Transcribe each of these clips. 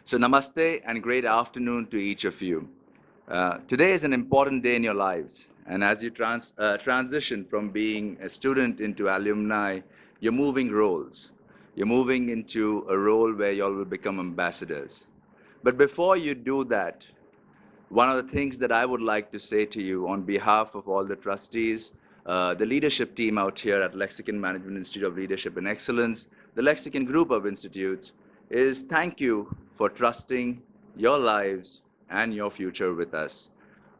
So namaste and great afternoon to each of you. Today is an important day in your lives. And as you transition from being a student into alumni, you're moving roles. You're moving into a role where you all will become ambassadors. But before you do that, one of the things that I would like to say to you on behalf of all the trustees, the leadership team out here at Lexicon Management Institute of Leadership and Excellence, the Lexicon Group of Institutes, is thank you for trusting your lives and your future with us.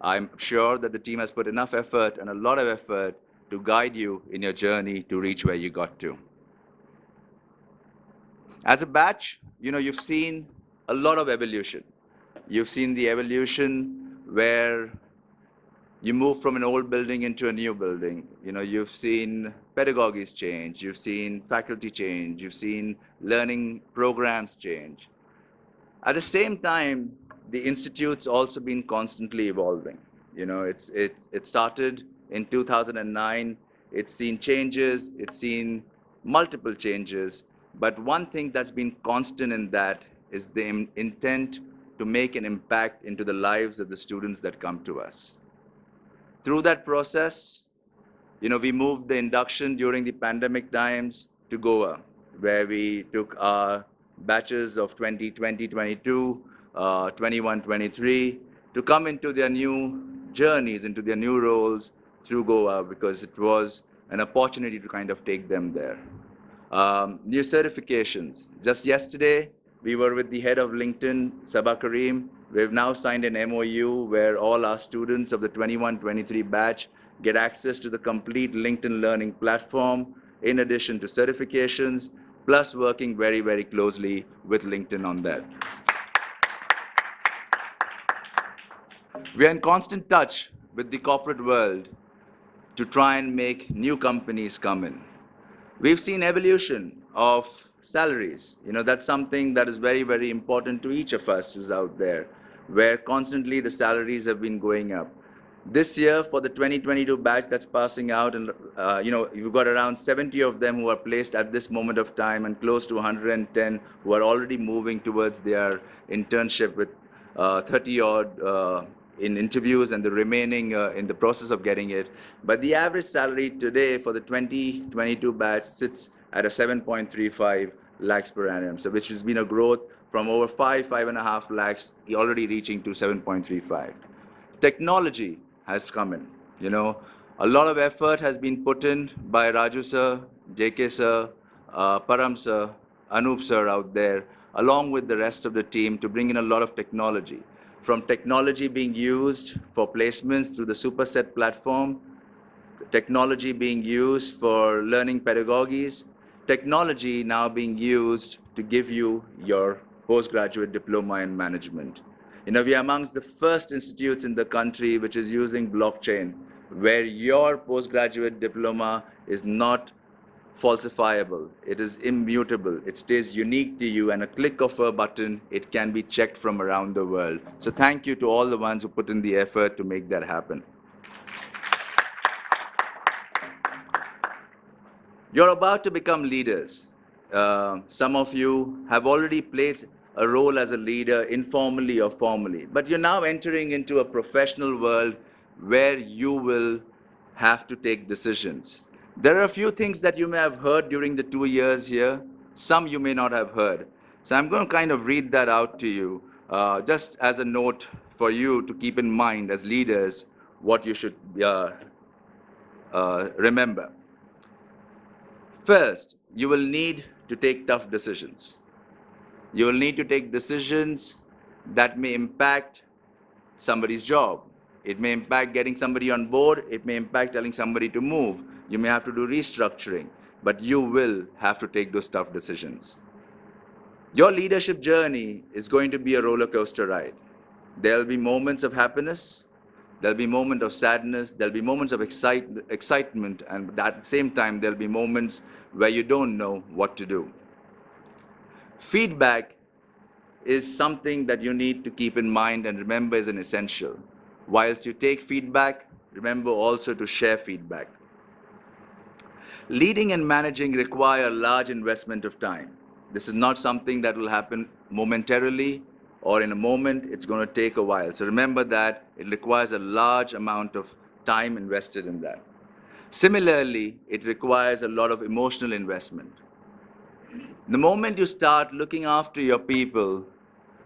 I'm sure that the team has put enough effort and a lot of effort to guide you in your journey to reach where you got to. As a batch, you've seen a lot of evolution. You've seen the evolution where you move from an old building into a new building. You've seen pedagogies change, you've seen faculty change, you've seen learning programs change. At the same time, the institute's also been constantly evolving. It started in 2009, it's seen changes, it's seen multiple changes, but one thing that's been constant in that is the intent to make an impact into the lives of the students that come to us. Through that process, we moved the induction during the pandemic times to Goa, where we took our batches of 2020, 22, 21, 23 to come into their new journeys, into their new roles through Goa, because it was an opportunity to kind of take them there. New certifications. Just yesterday, we were with the head of LinkedIn, Sabah Karim. We've now signed an MOU where all our students of the 21-23 batch get access to the complete LinkedIn learning platform, in addition to certifications, plus working very, very closely with LinkedIn on that. We are in constant touch with the corporate world to try and make new companies come in. We've seen evolution of salaries. That's something that is very, very important to each of us who's out there, where constantly the salaries have been going up. This year, for the 2022 batch that's passing out, and you've got around 70 of them who are placed at this moment of time, and close to 110 who are already moving towards their internship, with 30-odd in interviews and the remaining in the process of getting it. But the average salary today for the 2022 batch sits at a 7.35 lakhs per annum, so which has been a growth from over 5.5 lakhs, already reaching to 7.35. Technology has come in. A lot of effort has been put in by Raju sir, JK sir, Param sir, Anup sir out there, along with the rest of the team, to bring in a lot of technology. From technology being used for placements through the Superset platform, technology being used for learning pedagogies, technology now being used to give you your postgraduate diploma in management. We are amongst the first institutes in the country which is using blockchain, where your postgraduate diploma is not falsifiable, it is immutable, it stays unique to you, and a click of a button, it can be checked from around the world. So thank you to all the ones who put in the effort to make that happen. You're about to become leaders. Some of you have already played a role as a leader, informally or formally, but you're now entering into a professional world where you will have to take decisions. There are a few things that you may have heard during the 2 years here, some you may not have heard. So I'm going to kind of read that out to you, just as a note for you to keep in mind as leaders, what you should remember. First, you will need to take tough decisions. You will need to take decisions that may impact somebody's job. It may impact getting somebody on board. It may impact telling somebody to move. You may have to do restructuring, but you will have to take those tough decisions. Your leadership journey is going to be a roller coaster ride. There'll be moments of happiness, there'll be moments of sadness, there'll be moments of excitement, and at the same time, there'll be moments where you don't know what to do. Feedback is something that you need to keep in mind and remember is an essential. Whilst you take feedback, remember also to share feedback. Leading and managing require a large investment of time. This is not something that will happen momentarily. or in a moment, it's going to take a while. So remember that it requires a large amount of time invested in that. Similarly, it requires a lot of emotional investment. The moment you start looking after your people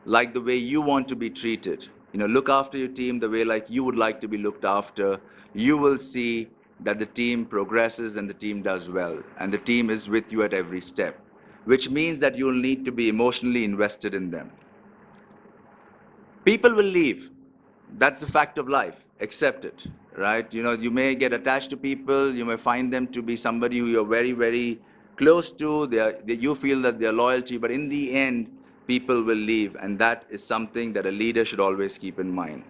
like the way you want to be treated, look after your team the way like you would like to be looked after, you will see that the team progresses and the team does well, and the team is with you at every step, which means that you'll need to be emotionally invested in them. People will leave. That's the fact of life. Accept it, right? You may get attached to people. You may find them to be somebody who you're very, very close to. You feel that they're loyal to you, but in the end, people will leave, and that is something that a leader should always keep in mind.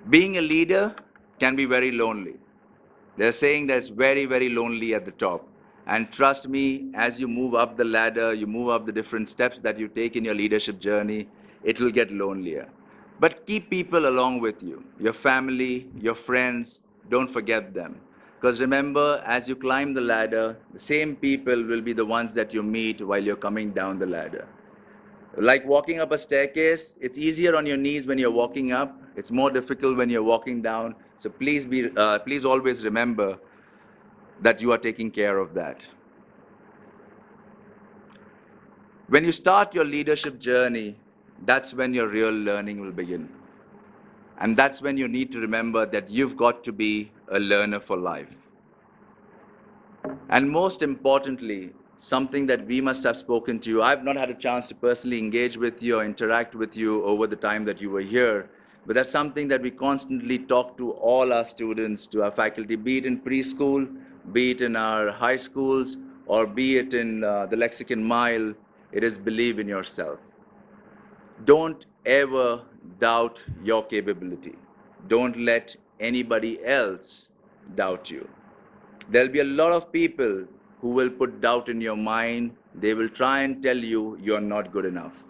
Being a leader can be very lonely. They're saying that it's very, very lonely at the top. And trust me, as you move up the ladder, you move up the different steps that you take in your leadership journey, it will get lonelier. But keep people along with you, your family, your friends, don't forget them. Because remember, as you climb the ladder, the same people will be the ones that you meet while you're coming down the ladder. Like walking up a staircase, it's easier on your knees when you're walking up. It's more difficult when you're walking down. So please always remember that you are taking care of that. When you start your leadership journey, that's when your real learning will begin. And that's when you need to remember that you've got to be a learner for life. And most importantly, something that we must have spoken to you. I've not had a chance to personally engage with you or interact with you over the time that you were here, but that's something that we constantly talk to all our students, to our faculty, be it in preschool, be it in our high schools, or be it in the Lexicon MILE. It is believe in yourself. Don't ever doubt your capability. Don't let anybody else doubt you. There'll be a lot of people who will put doubt in your mind. They will try and tell you you're not good enough.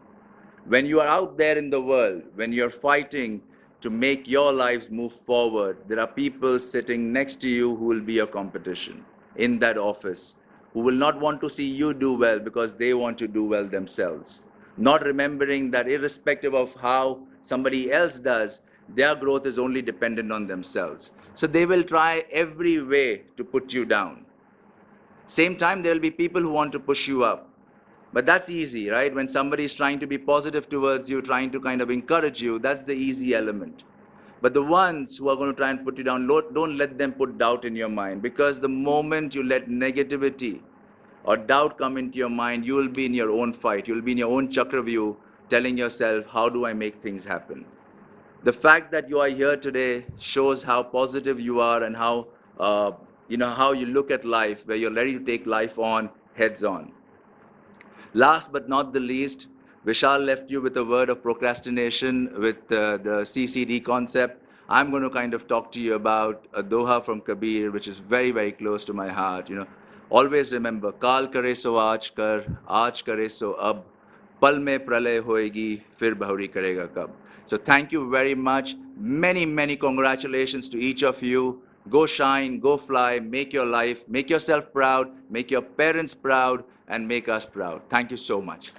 When you are out there in the world, when you're fighting to make your lives move forward, there are people sitting next to you who will be your competition in that office, who will not want to see you do well because they want to do well themselves. Not remembering that irrespective of how somebody else does, their growth is only dependent on themselves. So they will try every way to put you down. Same time, there will be people who want to push you up. But that's easy, right? When somebody is trying to be positive towards you, trying to kind of encourage you, that's the easy element. But the ones who are going to try and put you down, don't let them put doubt in your mind, because the moment you let negativity or doubt come into your mind, you will be in your own fight. You will be in your own chakravyuh, telling yourself, how do I make things happen? The fact that you are here today shows how positive you are and how how you look at life, where you're ready to take life on heads on. Last but not the least, Vishal left you with a word of procrastination with the CCD concept. I'm going to kind of talk to you about a doha from Kabir, which is very, very close to my heart. Always remember, Kaal kare so aaj kare so ab, pal mein pralay hoegi, fir bahuri karega kab. So thank you very much. Many, many congratulations to each of you. Go shine, go fly, make your life, make yourself proud, make your parents proud, and make us proud. Thank you so much.